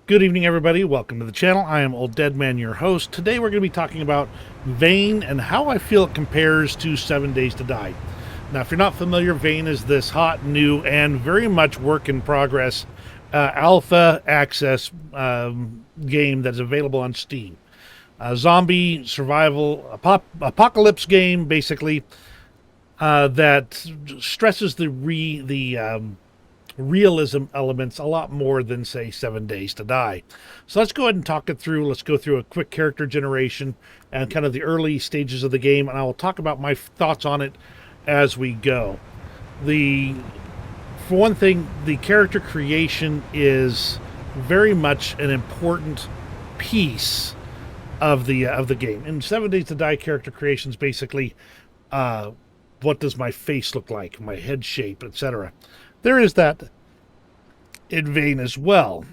Good evening, everybody. Welcome to the channel. I am Old Dead Man, your host. Today we're going to be talking about Vane and how I feel it compares to 7 Days to Die. Now, if you're not familiar, Vane is this hot, new, and very much work in progress alpha access game that's available on Steam. A zombie survival apocalypse game, basically, that stresses the realism elements a lot more than, say, 7 Days to Die. So let's go ahead and talk it through. Let's go through a quick character generation and kind of the early stages of the game, and I will talk about my thoughts on it as we go. For one thing, the character creation is very much an important piece of the game. In 7 Days to Die, character creation is basically what does my face look like, my head shape, etc. There is that in Vane as well,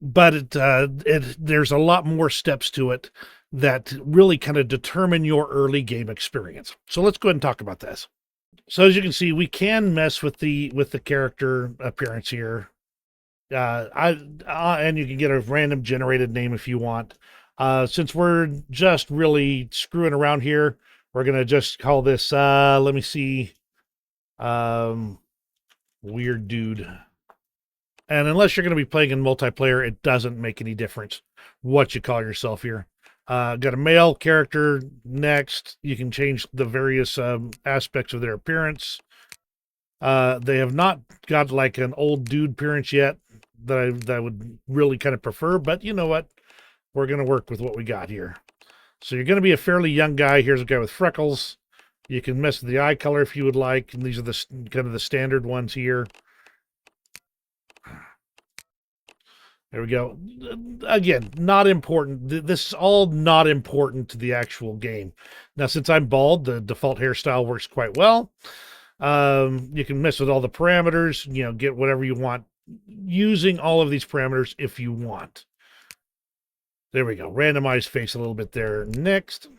but there's a lot more steps to it that really kind of determine your early game experience. So let's go ahead and talk about this. So as you can see, we can mess with the character appearance here. And you can get a random generated name if you want. Since we're just really screwing around here, we're gonna just call this. Let me see. Weird dude. And unless you're going to be playing in multiplayer, it doesn't make any difference what you call yourself here. Got a male character next. You can change the various aspects of their appearance. They have not got like an old dude appearance yet that I would really kind of prefer, but you know what? We're going to work with what we got here. So you're going to be a fairly young guy. Here's a guy with freckles. You can mess with the eye color if you would like, and these are the kind of the standard ones here. There we go. Again, not important. This is all not important to the actual game. Now, since I'm bald, the default hairstyle works quite well. You can mess with all the parameters, get whatever you want using all of these parameters if you want. There we go. Randomize face a little bit there. Next.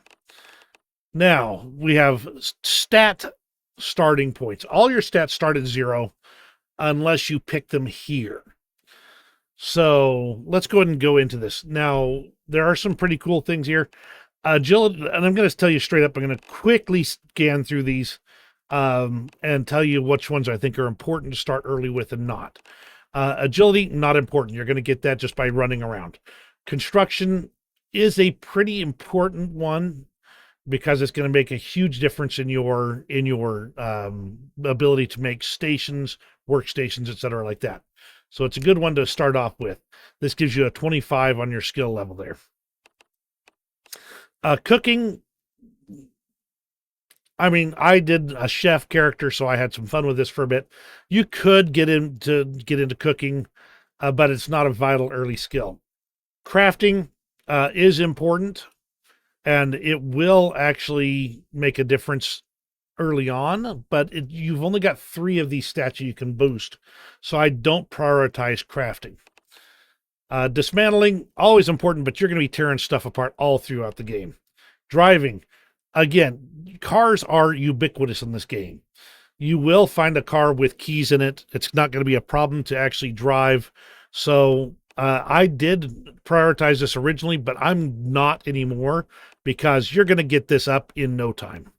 Now, we have stat starting points. All your stats start at 0 unless you pick them here. So let's go ahead and go into this. Now, there are some pretty cool things here. Agility, and I'm going to tell you straight up, I'm going to quickly scan through these and tell you which ones I think are important to start early with and not. Agility, not important. You're going to get that just by running around. Construction is a pretty important one because it's going to make a huge difference in your ability to make stations, workstations, etc., like that. So it's a good one to start off with. This gives you a 25 on your skill level there. Cooking. I mean, I did a chef character, so I had some fun with this for a bit. You could get into cooking, but it's not a vital early skill. Crafting is important, and it will actually make a difference early on, but you've only got 3 of these stats you can boost, so I don't prioritize crafting. Dismantling, always important, but you're going to be tearing stuff apart all throughout the game. Driving, again, cars are ubiquitous in this game. You will find a car with keys in it. It's not going to be a problem to actually drive, so I did prioritize this originally, but I'm not anymore because you're going to get this up in no time.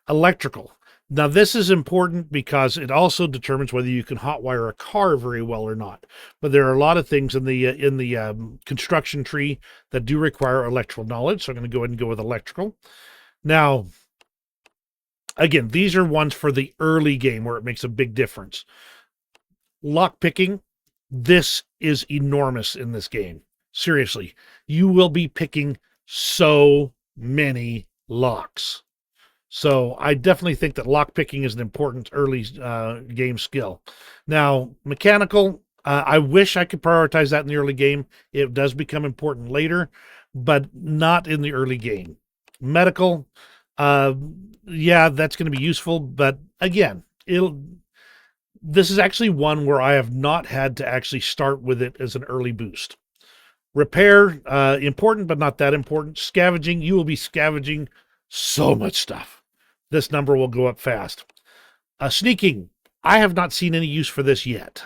Electrical. Now, this is important because it also determines whether you can hotwire a car very well or not. But there are a lot of things in the construction tree that do require electrical knowledge, so I'm going to go ahead and go with electrical. Now, again, these are ones for the early game where it makes a big difference. Lockpicking. This is enormous in this game. Seriously, you will be picking so many locks. So I definitely think that lockpicking is an important early game skill. Now, mechanical, I wish I could prioritize that in the early game. It does become important later, but not in the early game. Medical, yeah, that's going to be useful, but again, this is actually one where I have not had to actually start with it as an early boost. Repair, important, but not that important. Scavenging, you will be scavenging so much stuff. This number will go up fast. Sneaking, I have not seen any use for this yet.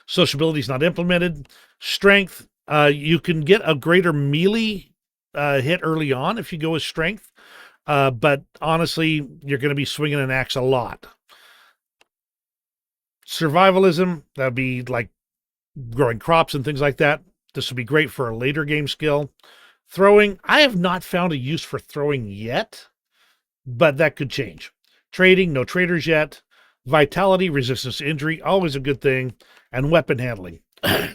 Sociability is not implemented. Strength, you can get a greater melee hit early on if you go with strength. But honestly, you're going to be swinging an axe a lot. Survivalism, that would be like growing crops and things like that. This would be great for a later game skill. Throwing, I have not found a use for throwing yet, but that could change. Trading, no traders yet. Vitality, resistance to injury, always a good thing. And weapon handling.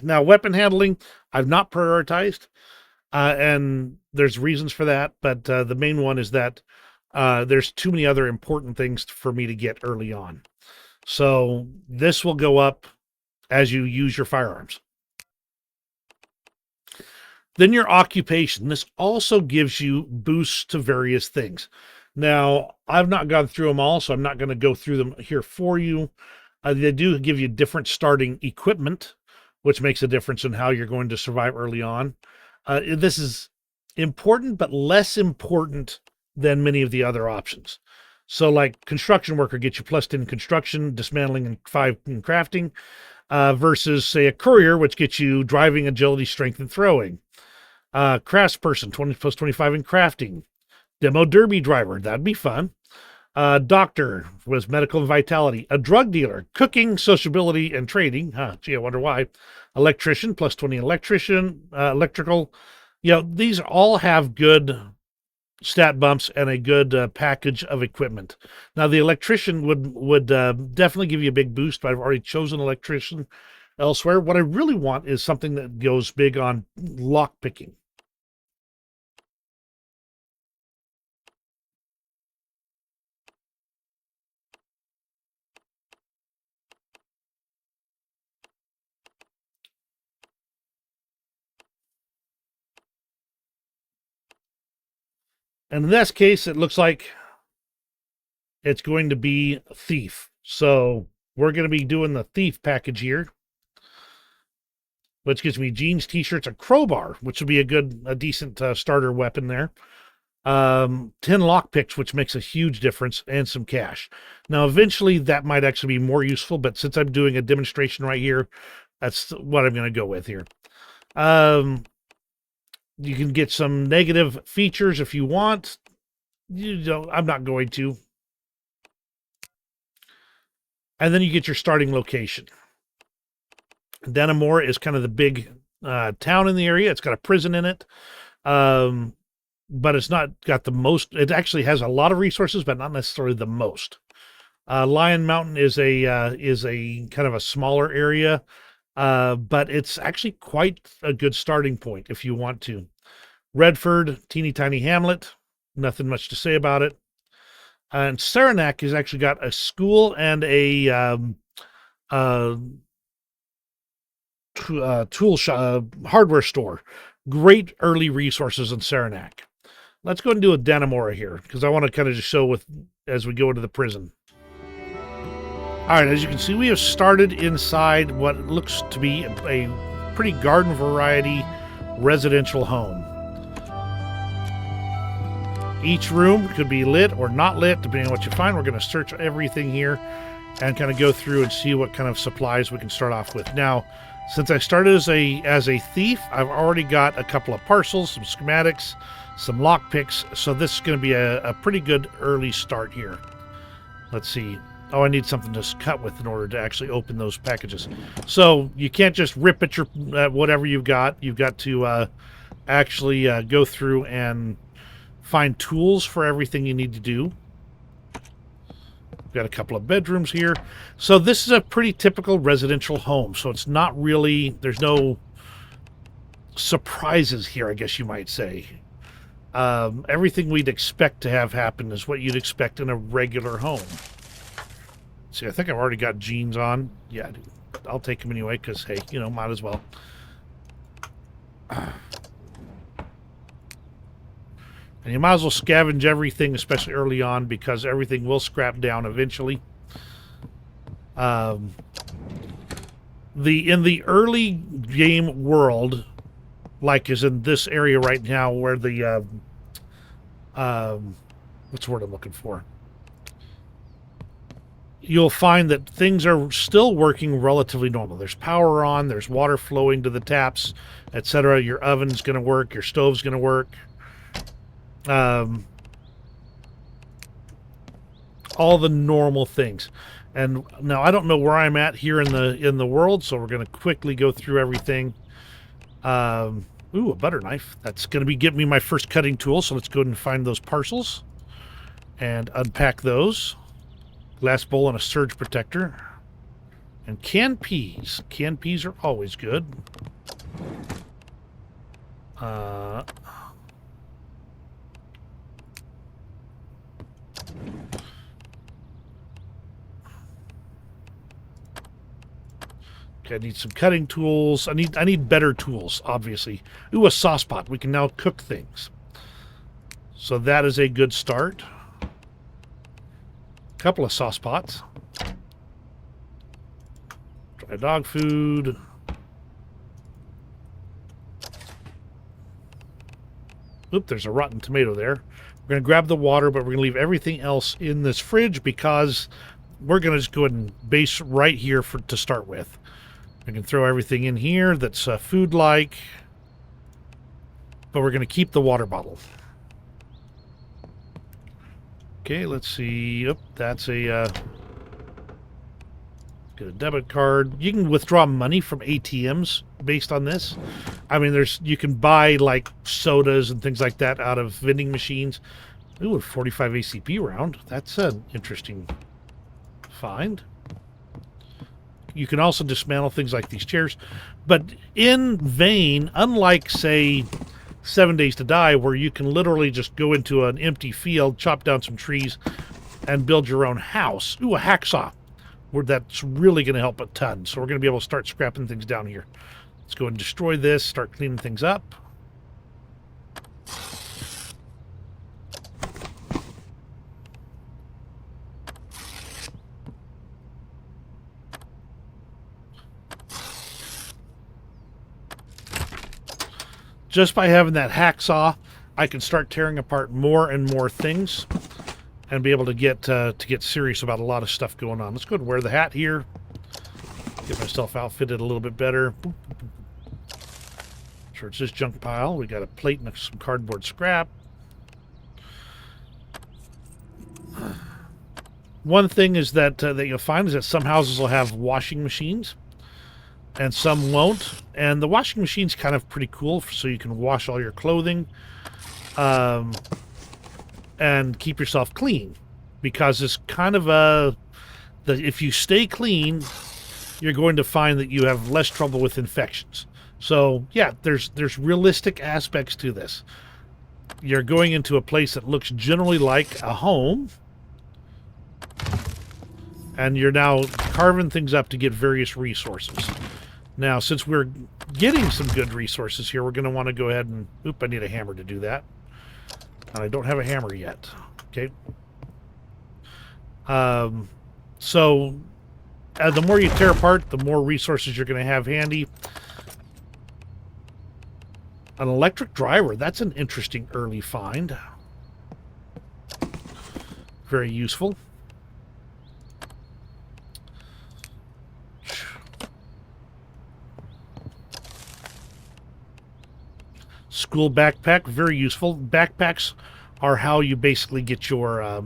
Now, weapon handling, I've not prioritized, and there's reasons for that, but the main one is that there's too many other important things for me to get early on. So this will go up as you use your firearms. Then your occupation. This also gives you boosts to various things. Now, I've not gone through them all, so I'm not going to go through them here for you. They do give you different starting equipment, which makes a difference in how you're going to survive early on. This is important, but less important than many of the other options. So like construction worker gets you +10 construction, dismantling, and 5 in crafting, versus, say, a courier, which gets you driving, agility, strength, and throwing. Craftsperson, 20 +25 in crafting. Demo derby driver, that'd be fun. Doctor was medical and vitality. A drug dealer, cooking, sociability, and trading. Gee, I wonder why. Electrician, +20 electrician, electrical. These all have good stat bumps and a good package of equipment. Now, the electrician would definitely give you a big boost, but I've already chosen electrician elsewhere. What I really want is something that goes big on lock picking. And in this case, it looks like it's going to be Thief. So we're going to be doing the Thief package here, which gives me jeans, t-shirts, a crowbar, which would be a decent starter weapon there. 10 lockpicks, which makes a huge difference, and some cash. Now, eventually, that might actually be more useful, but since I'm doing a demonstration right here, that's what I'm going to go with here. You can get some negative features if you want. I'm not going to. And then you get your starting location. Dannemora is kind of the big town in the area. It's got a prison in it. But it's not got the most. It actually has a lot of resources, but not necessarily the most. Lion Mountain is a kind of a smaller area, but it's actually quite a good starting point if you want to. Redford, teeny tiny hamlet, nothing much to say about it. And Saranac has actually got a school and a tool shop, hardware store. Great early resources in Saranac. Let's go and do a Dannemora here, because I want to kind of just show as we go into the prison. All right, as you can see, we have started inside what looks to be a pretty garden variety residential home. Each room could be lit or not lit, depending on what you find. We're going to search everything here and kind of go through and see what kind of supplies we can start off with. Now, since I started as a thief, I've already got a couple of parcels, some schematics, some lockpicks, so this is going to be a pretty good early start here. Let's see. Oh, I need something to cut with in order to actually open those packages. So you can't just rip at whatever you've got. You've got to actually go through and find tools for everything you need to do. We've got a couple of bedrooms here. So this is a pretty typical residential home. So it's not really, there's no surprises here, I guess you might say. Everything we'd expect to have happen is what you'd expect in a regular home. See, I think I've already got jeans on. Yeah, I'll take them anyway, because, hey, might as well. And you might as well scavenge everything, especially early on, because everything will scrap down eventually. In the early game world, like is in this area right now, where the what's the word I'm looking for? you'll find that things are still working relatively normal. There's power on, there's water flowing to the taps, etc. Your oven's going to work, your stove's going to work. All the normal things. And now I don't know where I'm at here in the world, so we're going to quickly go through everything. Ooh, a butter knife. That's going to be giving me my first cutting tool, so let's go ahead and find those parcels and unpack those. Glass bowl and a surge protector. And canned peas. Canned peas are always good. Okay, I need some cutting tools. I need better tools, obviously. Ooh, a sauce pot. We can now cook things. So that is a good start. Couple of sauce pots. Dry dog food. Oop, there's a rotten tomato there. We're going to grab the water, but we're going to leave everything else in this fridge because we're going to just go ahead and base right here to start with. We can throw everything in here that's food-like, but we're going to keep the water bottle. Okay, let's see. Yep, that's a get a debit card. You can withdraw money from ATMs based on this. I mean, you can buy like sodas and things like that out of vending machines. Ooh, a 45 ACP round. That's an interesting find. You can also dismantle things like these chairs. But in vain, unlike, say, 7 Days to Die, where you can literally just go into an empty field, chop down some trees, and build your own house. Ooh, a hacksaw. That's really going to help a ton. So we're going to be able to start scrapping things down here. Let's go and destroy this, start cleaning things up. Just by having that hacksaw, I can start tearing apart more and more things and be able to get serious about a lot of stuff going on. Let's go and wear the hat here. Get myself outfitted a little bit better. Search this junk pile. We got a plate and some cardboard scrap. One thing is that you'll find is that some houses will have washing machines and some won't. And the washing machine's kind of pretty cool, so you can wash all your clothing and keep yourself clean. Because it's kind of if you stay clean, you're going to find that you have less trouble with infections. So, yeah, there's realistic aspects to this. You're going into a place that looks generally like a home, and you're now carving things up to get various resources. Now, since we're getting some good resources here, we're going to want to go ahead and... Oop, I need a hammer to do that. And I don't have a hammer yet. Okay. So, the more you tear apart, the more resources you're going to have handy. An electric driver. That's an interesting early find. Very useful. School backpack, very useful. Backpacks are how you basically get your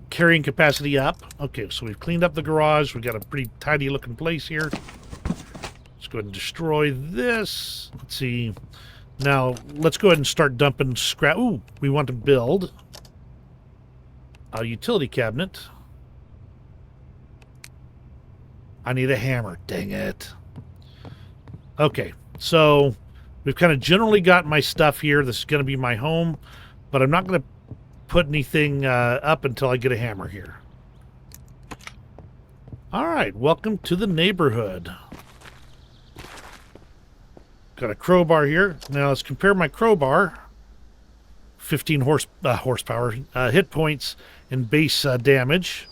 carrying capacity up. Okay, so we've cleaned up the garage. We've got a pretty tidy looking place here. Let's go ahead and destroy this. Let's see. Now, let's go ahead and start dumping scrap. Ooh, we want to build a utility cabinet. I need a hammer. Dang it. Okay, so we've kind of generally got my stuff here. This is going to be my home, but I'm not going to put anything up until I get a hammer here. All right, welcome to the neighborhood. Got a crowbar here. Now let's compare my crowbar. 15 horsepower, hit points, and base damage.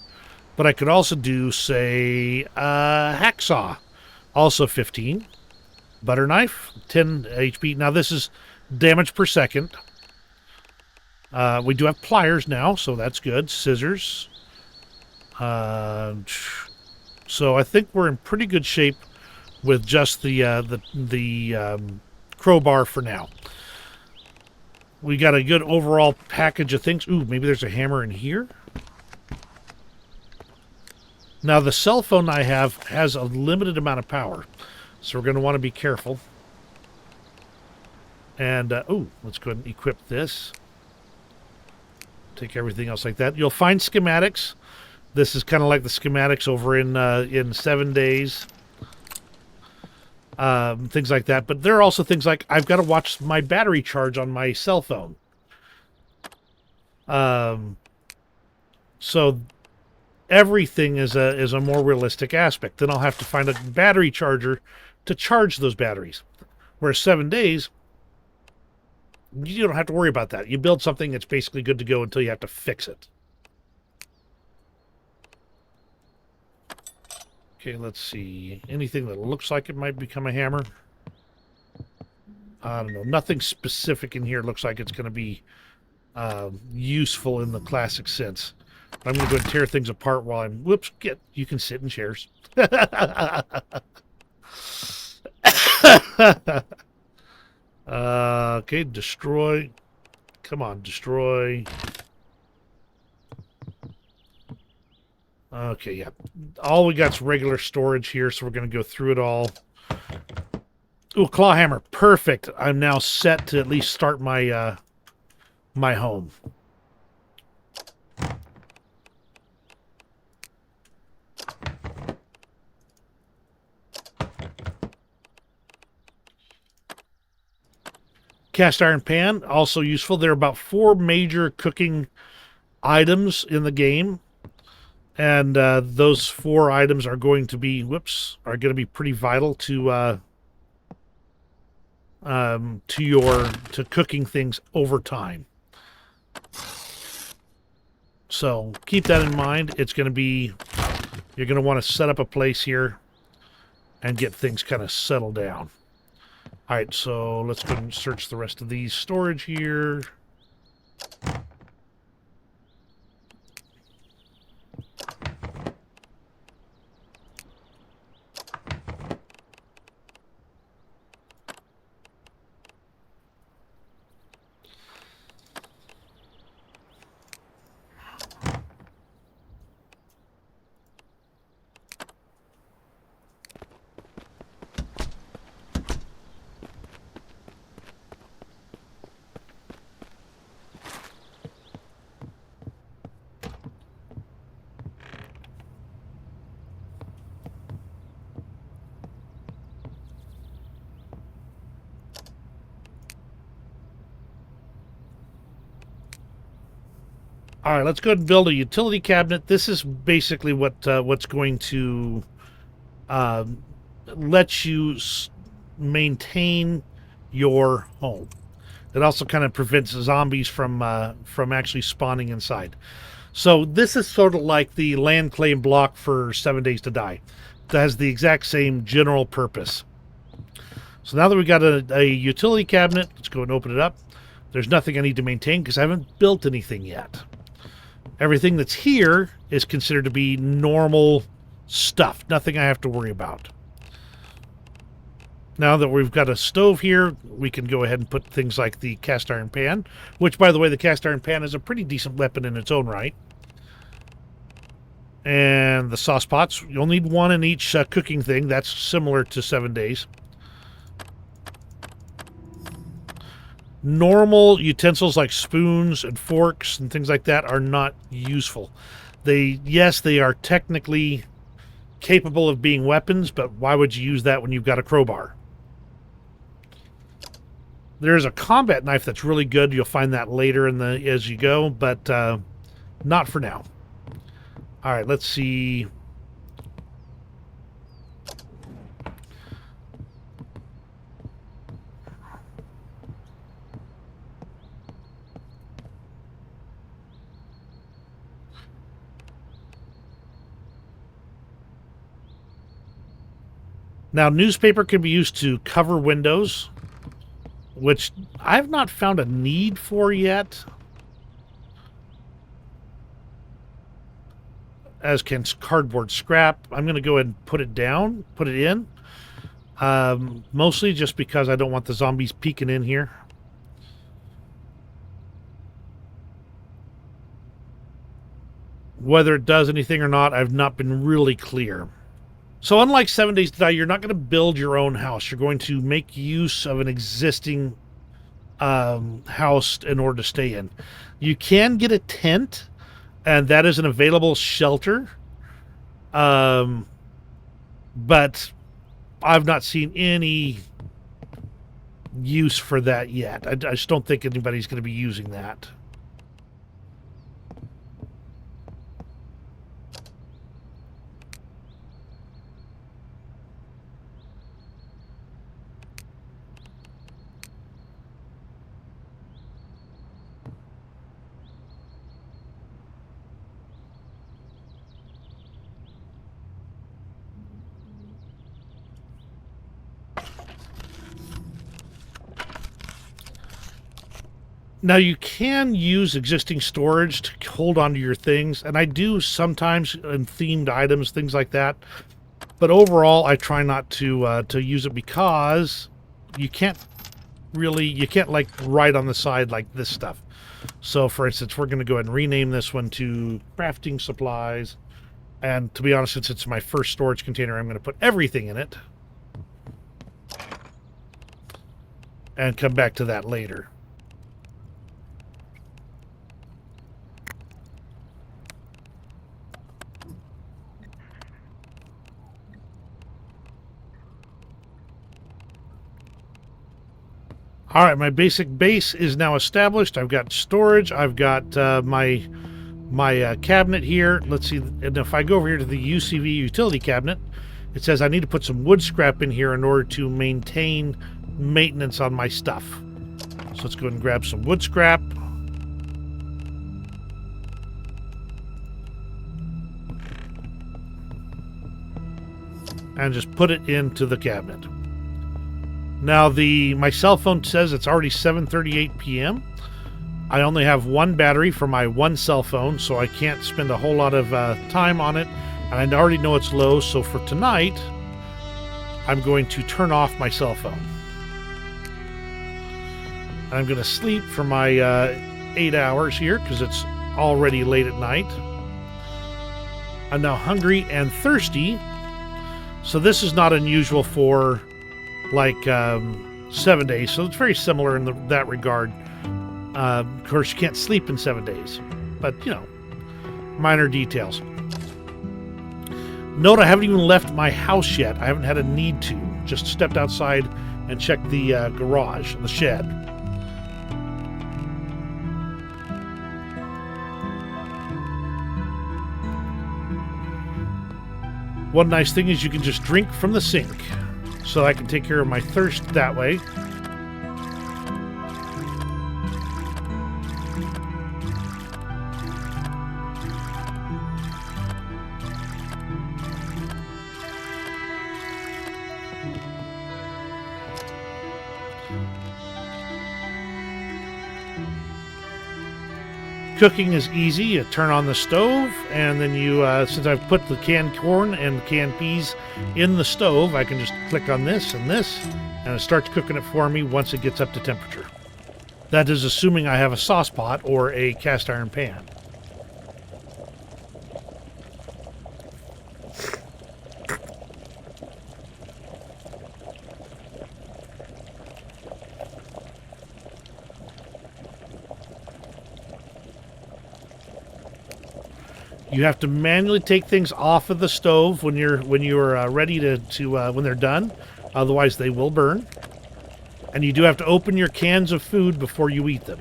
But I could also do, say, hacksaw. Also 15. Butter knife, 10 HP. Now this is damage per second. We do have pliers now, so that's good. Scissors. So I think we're in pretty good shape with just the crowbar for now. We got a good overall package of things. Ooh, maybe there's a hammer in here. Now the cell phone I have has a limited amount of power, so we're going to want to be careful. And let's go ahead and equip this. Take everything else like that. You'll find schematics. This is kind of like the schematics over in 7 days. Things like that. But there are also things like I've got to watch my battery charge on my cell phone. So everything is a more realistic aspect. Then I'll have to find a battery charger to charge those batteries. Whereas 7 days, you don't have to worry about that. You build something that's basically good to go until you have to fix it. Okay, let's see. Anything that looks like it might become a hammer? I don't know. Nothing specific in here looks like it's going to be useful in the classic sense. I'm going to go and tear things apart while I'm... Whoops, you can sit in chairs. Okay, destroy. Come on, destroy. Okay, yeah. All we got's regular storage here, so we're going to go through it all. Ooh, claw hammer. Perfect. I'm now set to at least start my my home. Cast iron pan, also useful. There are about 4 major cooking items in the game. And those 4 items are going to be, are going to be pretty vital to cooking things over time. So keep that in mind. It's going to be, you're going to want to set up a place here and get things kind of settled down. All right, so let's go and search the rest of these storage here. All right, let's go ahead and build a utility cabinet. This is basically what's going to let you maintain your home. It also kind of prevents zombies from actually spawning inside. So this is sort of like the land claim block for 7 Days to Die. That has the exact same general purpose. So now that we've got a utility cabinet, let's go and open it up. There's nothing I need to maintain because I haven't built anything yet. Everything that's here is considered to be normal stuff. Nothing I have to worry about. Now that we've got a stove here, we can go ahead and put things like the cast iron pan, which, by the way, the cast iron pan is a pretty decent weapon in its own right. And the sauce pots. You'll need 1 in each cooking thing. That's similar to 7 Days. Normal utensils like spoons and forks and things like that are not useful. Yes, they are technically capable of being weapons, but why would you use that when you've got a crowbar? There's a combat knife that's really good. You'll find that later as you go, but not for now. All right, let's see. Now, newspaper can be used to cover windows, which I've not found a need for yet. as can cardboard scrap. I'm going to go ahead and put it down, put it in. Mostly just because I don't want the zombies peeking in here. Whether it does anything or not, I've not been really clear. So unlike 7 Days to Die, you're not going to build your own house. You're going to make use of an existing house in order to stay in. You can get a tent, and that is an available shelter. But I've not seen any use for that yet. I just don't think anybody's going to be using that. Now, you can use existing storage to hold onto your things, and I do sometimes in themed items, things like that. But overall, I try not to use it because you can't like write on the side like this stuff. So, for instance, we're going to go ahead and rename this one to crafting supplies. And to be honest, since it's my first storage container, I'm going to put everything in it and come back to that later. All right, my basic base is now established. I've got storage. I've got my cabinet here. Let's see. And if I go over here to the UCV utility cabinet, it says I need to put some wood scrap in here in order to maintain maintenance on my stuff. So let's go ahead and grab some wood scrap. And just put it into the cabinet. Now, my cell phone says it's already 7:38 p.m. I only have one battery for my one cell phone, so I can't spend a whole lot of time on it. And I already know it's low, so for tonight, I'm going to turn off my cell phone. And I'm going to sleep for my 8 hours here, because it's already late at night. I'm now hungry and thirsty, so this is not unusual for like 7 days, so it's very similar in that regard. Of course, you can't sleep in 7 days, but you know, minor details. Note I haven't even left my house yet. I haven't had a need to. Just stepped outside and checked the garage, the shed. One nice thing is you can just drink from the sink, so I can take care of my thirst that way. Cooking is easy. You turn on the stove, and then you, since I've put the canned corn and the canned peas in the stove, I can just click on this, and it starts cooking it for me once it gets up to temperature. That is assuming I have a sauce pot or a cast iron pan. You have to manually take things off of the stove when you're ready to when they're done, otherwise they will burn. And you do have to open your cans of food before you eat them.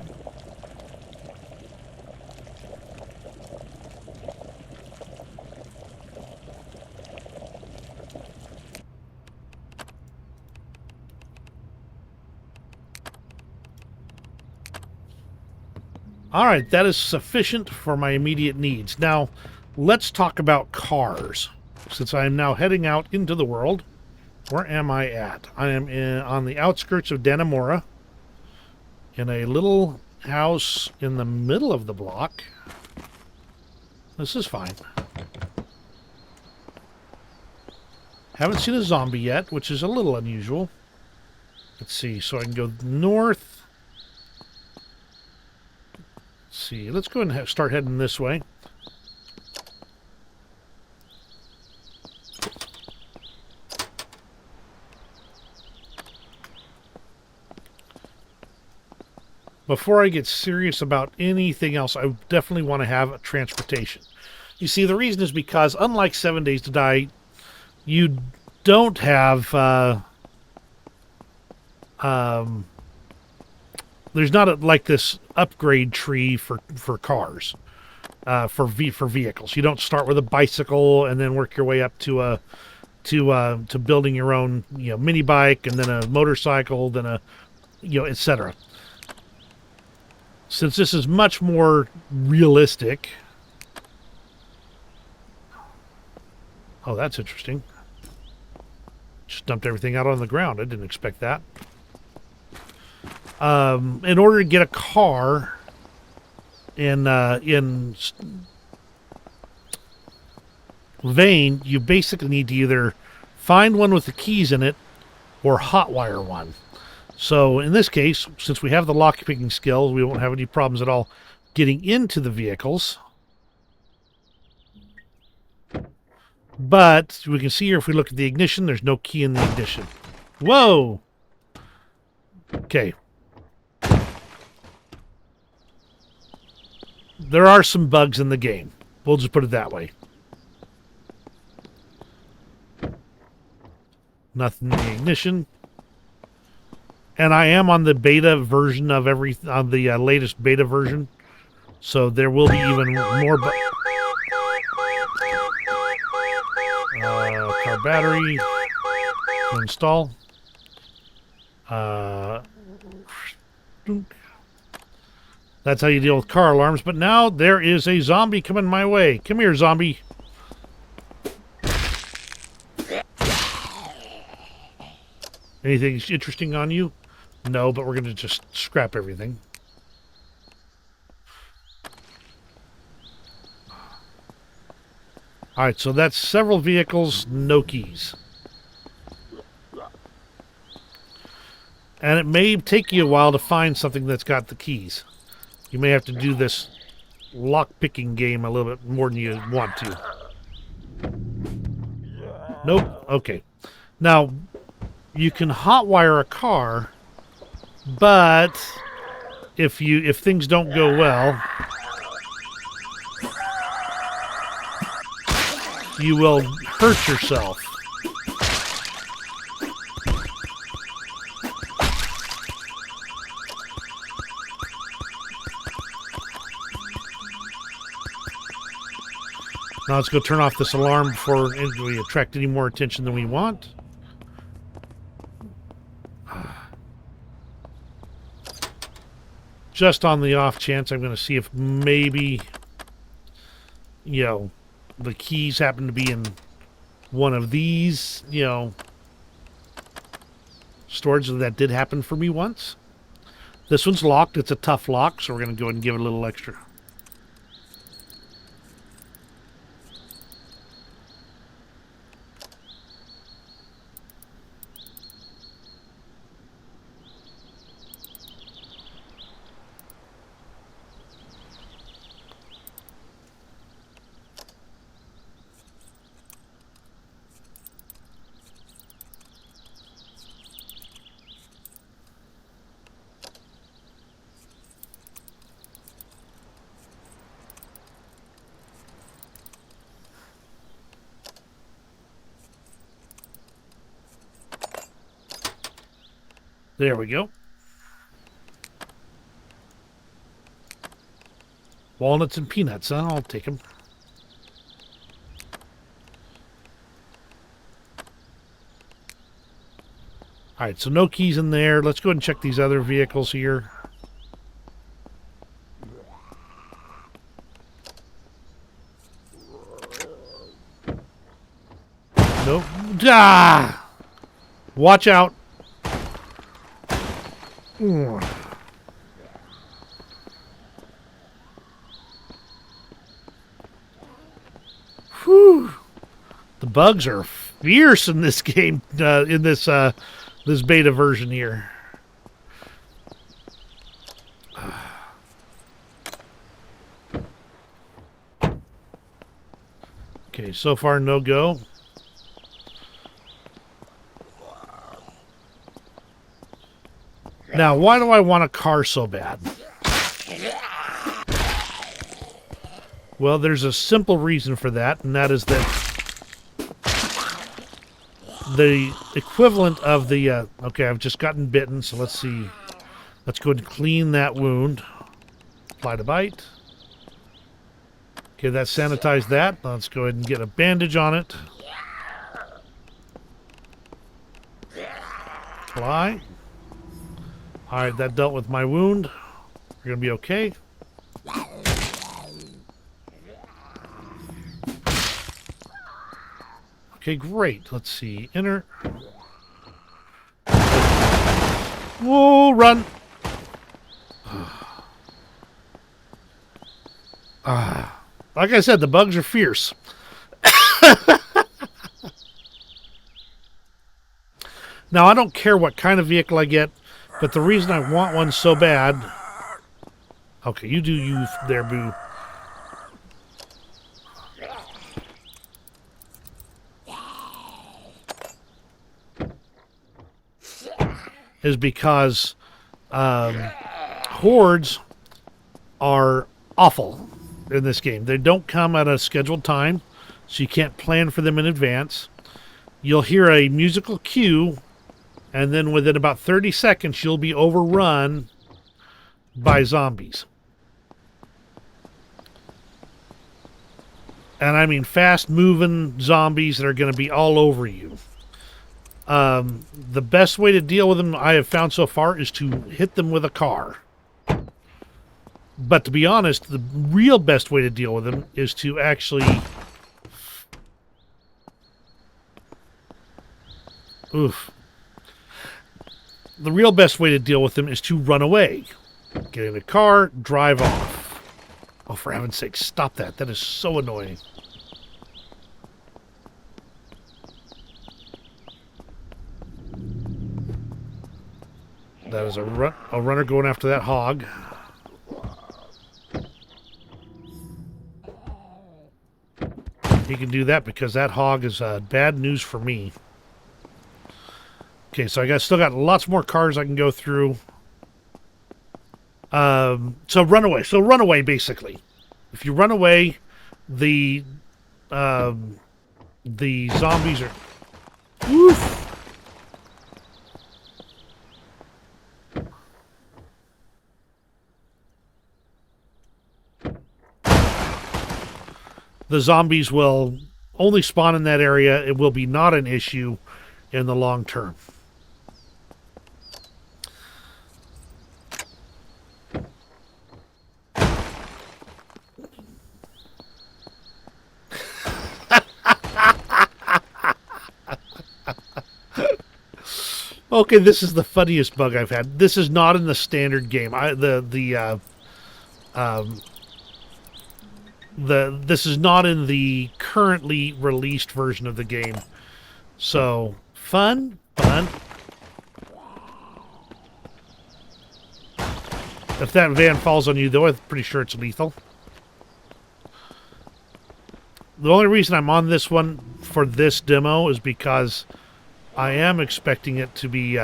All right, that is sufficient for my immediate needs. Now, let's talk about cars. Since I am now heading out into the world, where am I at? I am on the outskirts of Dannemora, in a little house in the middle of the block. This is fine. Haven't seen a zombie yet, which is a little unusual. Let's see. So I can go north. Let's see. Let's go and start heading this way. Before I get serious about anything else, I definitely want to have a transportation. You see, the reason is because, unlike 7 Days to Die, you don't have... there's not like this upgrade tree for cars, for vehicles. You don't start with a bicycle and then work your way up to building your own mini bike, and then a motorcycle, then a etc. Since this is much more realistic. Oh, that's interesting. Just dumped everything out on the ground. I didn't expect that. In order to get a car in Vane, you basically need to either find one with the keys in it or hotwire one. So in this case, since we have the lock-picking skills, we won't have any problems at all getting into the vehicles. But we can see here, if we look at the ignition, there's no key in the ignition. Whoa! Okay. There are some bugs in the game. We'll just put it that way. Nothing in the ignition. And I am on the beta version of on the latest beta version. So there will be even more bugs. Car battery. Install. That's how you deal with car alarms. But now there is a zombie coming my way. Come here, zombie. Anything interesting on you? No, but we're going to just scrap everything. Alright, so that's several vehicles, no keys. And it may take you a while to find something that's got the keys. You may have to do this lock-picking game a little bit more than you want to. Nope. Okay. Now, you can hotwire a car, but if things don't go well, you will hurt yourself. Now let's go turn off this alarm before we attract any more attention than we want. Just on the off chance, I'm going to see if maybe, the keys happen to be in one of these, storage. That did happen for me once. This one's locked. It's a tough lock, so we're going to go ahead and give it a little extra. There we go. Walnuts and peanuts, huh? I'll take them. Alright, so no keys in there. Let's go ahead and check these other vehicles here. Nope. Ah! Watch out. Whew. The bugs are fierce in this game, in this beta version here. Okay, so far no go. Now, why do I want a car so bad? Well, there's a simple reason for that, and that is that the equivalent of the... okay, I've just gotten bitten, so let's see. Let's go ahead and clean that wound. Apply the bite. Okay, that sanitized that. Let's go ahead and get a bandage on it. Apply. Alright, that dealt with my wound. We're going to be okay. Okay, great. Let's see. Enter. Whoa, run. Like I said, the bugs are fierce. Now, I don't care what kind of vehicle I get, but the reason I want one so bad... Okay, you do you there, boo. Is because hordes are awful in this game. They don't come at a scheduled time, so you can't plan for them in advance. You'll hear a musical cue, and then within about 30 seconds, you'll be overrun by zombies. And I mean fast-moving zombies that are going to be all over you. The best way to deal with them I have found so far is to hit them with a car. But to be honest, the real best way to deal with them is to actually... Oof. The real best way to deal with them is to run away. Get in a car, drive off. Oh, for heaven's sake, stop that. That is so annoying. That is a runner going after that hog. He can do that because that hog is bad news for me. Okay, so still got lots more cars I can go through. So run away. So run away, basically. If you run away, the zombies are... Woof! The zombies will only spawn in that area. It will be not an issue in the long term. Okay, this is the funniest bug I've had. This is not in the standard game. This is not in the currently released version of the game. So, fun. If that van falls on you, though, I'm pretty sure it's lethal. The only reason I'm on this one for this demo is because I am expecting it to be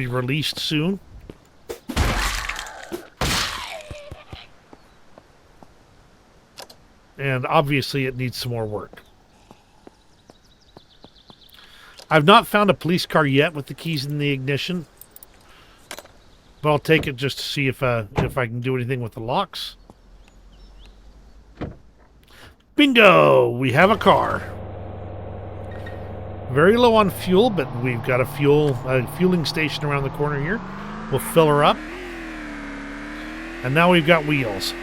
released soon. And obviously it needs some more work. I've not found a police car yet with the keys in the ignition. But I'll take it just to see if I can do anything with the locks. Bingo! We have a car. Very low on fuel, but we've got a fueling station around the corner here. We'll fill her up. And now we've got wheels.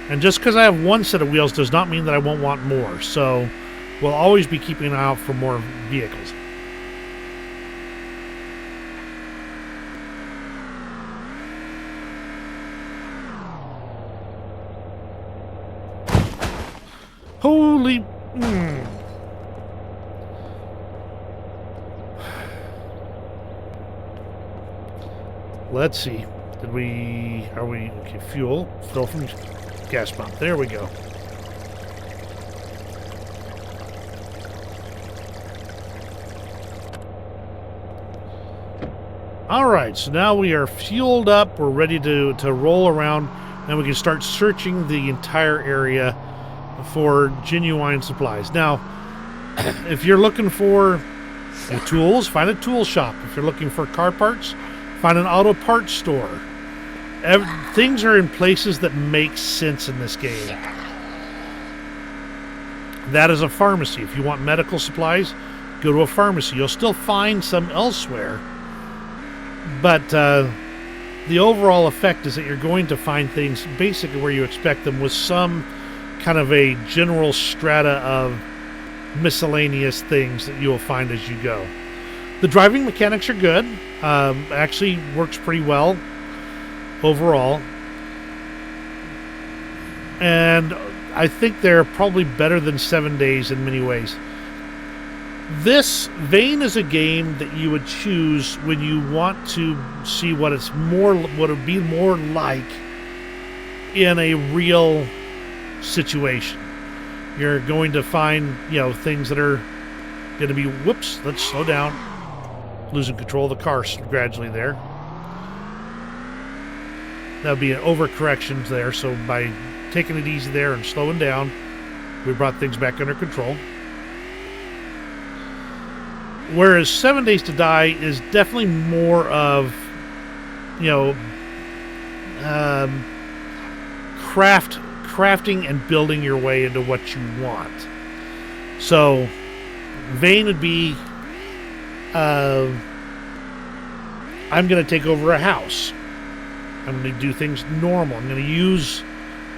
And just because I have one set of wheels does not mean that I won't want more. So we'll always be keeping an eye out for more vehicles. Holy... Let's see. Are we, okay, fuel. Fill from gas pump. There we go. All right, so now we are fueled up. We're ready to roll around, and we can start searching the entire area for genuine supplies. Now, if you're looking for tools, find a tool shop. If you're looking for car parts, find an auto parts store. Things are in places that make sense in this game. That is a pharmacy. If you want medical supplies, go to a pharmacy. You'll still find some elsewhere. But the overall effect is that you're going to find things basically where you expect them, with some kind of a general strata of miscellaneous things that you will find as you go. The driving mechanics are good. Actually works pretty well overall. And I think they're probably better than 7 Days in many ways. This Vane is a game that you would choose when you want to see what it would be more like in a real situation. You're going to find, things that are going to be, whoops, let's slow down. Losing control of the car gradually there. That would be an overcorrection there, so by taking it easy there and slowing down, we brought things back under control. Whereas 7 Days to Die is definitely more of, crafting and building your way into what you want. So, Vane would be, I'm going to take over a house. I'm going to do things normal. I'm going to use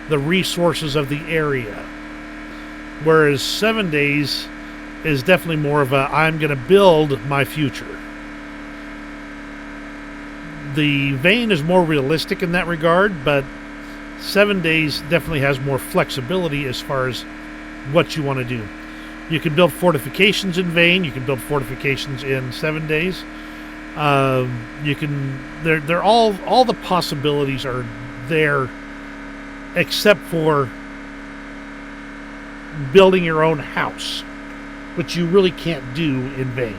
the resources of the area. Whereas 7 Days is definitely more of a, I'm going to build my future. The Vane is more realistic in that regard, but 7 Days definitely has more flexibility as far as what you want to do. You can build fortifications in Vane. You can build fortifications in 7 Days. They're all the possibilities are there, except for building your own house, which you really can't do in Vane.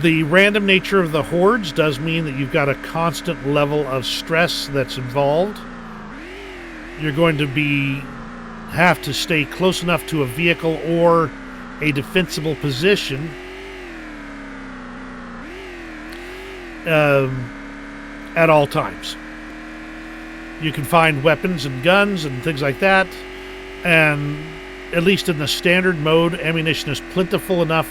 The random nature of the hordes does mean that you've got a constant level of stress that's involved. You're going to have to stay close enough to a vehicle or a defensible position at all times. You can find weapons and guns and things like that, and at least in the standard mode, ammunition is plentiful enough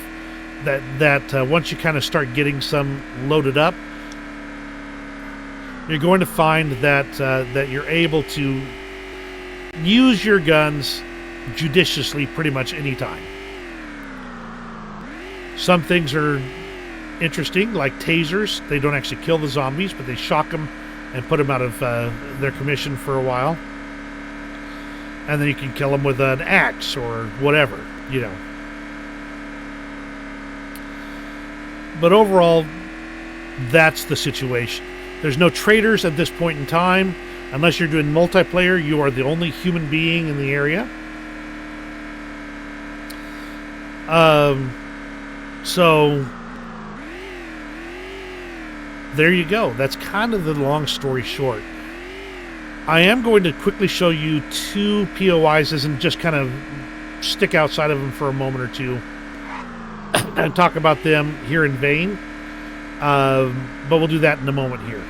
that once you kind of start getting some loaded up, you're going to find that you're able to use your guns judiciously pretty much any time. Some things are interesting, like tasers. They don't actually kill the zombies, but they shock them and put them out of their commission for a while. And then you can kill them with an axe or whatever, But overall, that's the situation. There's no traitors at this point in time. Unless you're doing multiplayer, you are the only human being in the area. So there you go. That's kind of the long story short. I am going to quickly show you two POIs and just kind of stick outside of them for a moment or two and talk about them here in Vane. But we'll do that in a moment here.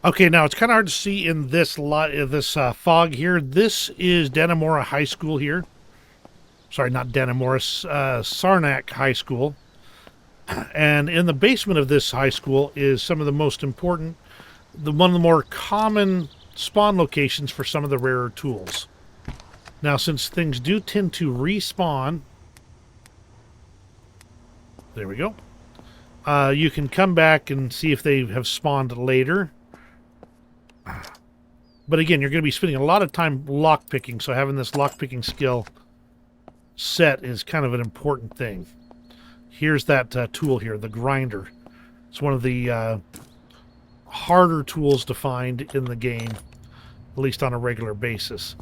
Okay, now it's kind of hard to see in this fog here. This is Dannemora High School here. Sorry, not Dannemora, Sarnac High School. And in the basement of this high school is some of the most important, one of the more common spawn locations for some of the rarer tools. Now, since things do tend to respawn, there we go. You can come back and see if they have spawned later. But again, you're going to be spending a lot of time lockpicking, so having this lockpicking skill set is kind of an important thing. Here's that tool here, the grinder. It's one of the harder tools to find in the game, at least on a regular basis.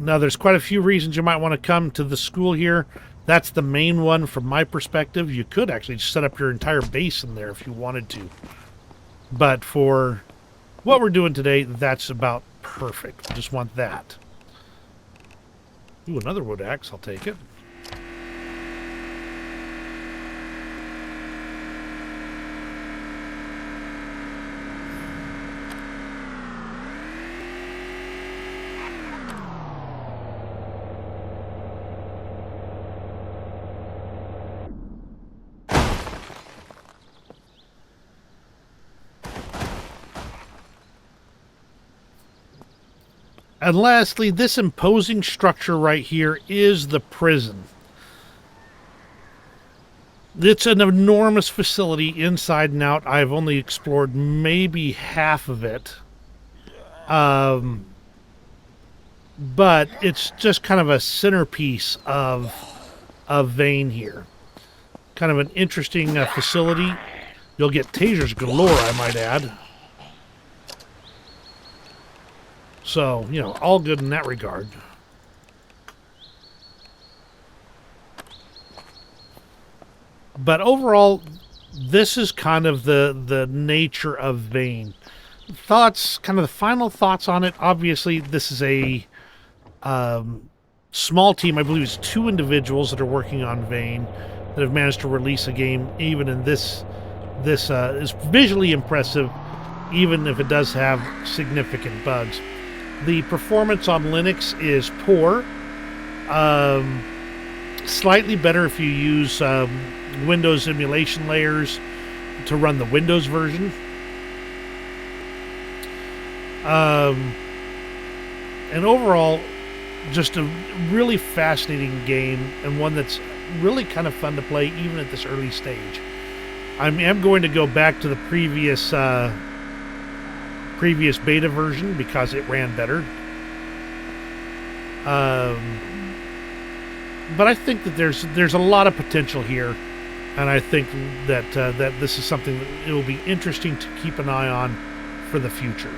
Now, there's quite a few reasons you might want to come to the school here. That's the main one from my perspective. You could actually just set up your entire base in there if you wanted to. But for what we're doing today, that's about perfect. Just want that. Ooh, another wood axe. I'll take it. And lastly, this imposing structure right here is the prison. It's an enormous facility inside and out. I've only explored maybe half of it. But it's just kind of a centerpiece of Vane here. Kind of an interesting facility. You'll get tasers galore, I might add. So, you know, all good in that regard. But overall, this is kind of the nature of Vane. Thoughts, kind of the final thoughts on it. Obviously, this is a small team. I believe it's 2 individuals that are working on Vane that have managed to release a game even in this is visually impressive, even if it does have significant bugs. The performance on Linux is poor. Slightly better if you use Windows emulation layers to run the Windows version. And overall, just a really fascinating game, and one that's really kind of fun to play even at this early stage. I am going to go back to the previous beta version because it ran better. But I think that there's a lot of potential here, and I think that that this is something that it will be interesting to keep an eye on for the future.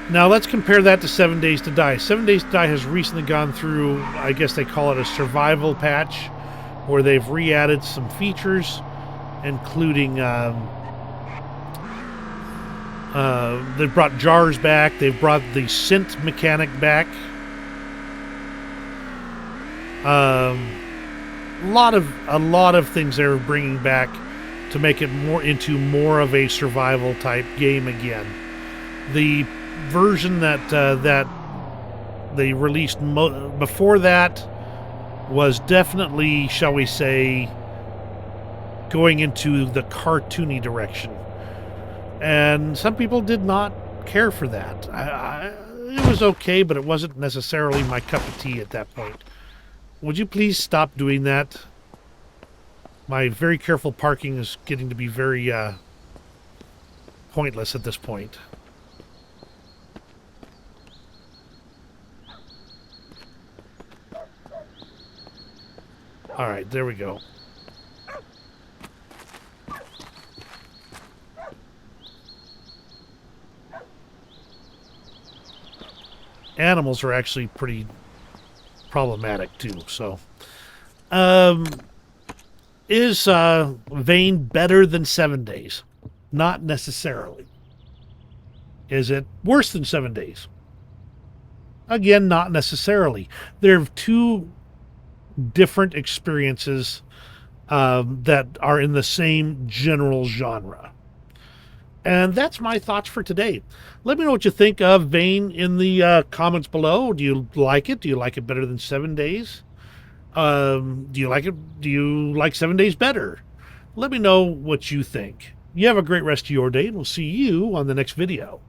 Now let's compare that to 7 Days to Die. 7 Days to Die has recently gone through, I guess they call it a survival patch, where they've re-added some features, including they've brought jars back. They've brought the scent mechanic back. A lot of things they're bringing back to make it more of a survival type game again. The version that they released before that was definitely, shall we say, going into the cartoony direction. And some people did not care for that. It was okay, but it wasn't necessarily my cup of tea at that point. Would you please stop doing that? My very careful parking is getting to be very pointless at this point. All right, there we go. Animals are actually pretty problematic too. So, is Vane better than 7 Days? Not necessarily. Is it worse than 7 Days? Again, not necessarily. They're 2 different experiences that are in the same general genre. And that's my thoughts for today. Let me know what you think of Vane in the comments below. Do you like it? Do you like it better than 7 Days? Do you like it? Do you like 7 Days better? Let me know what you think. You have a great rest of your day, and we'll see you on the next video.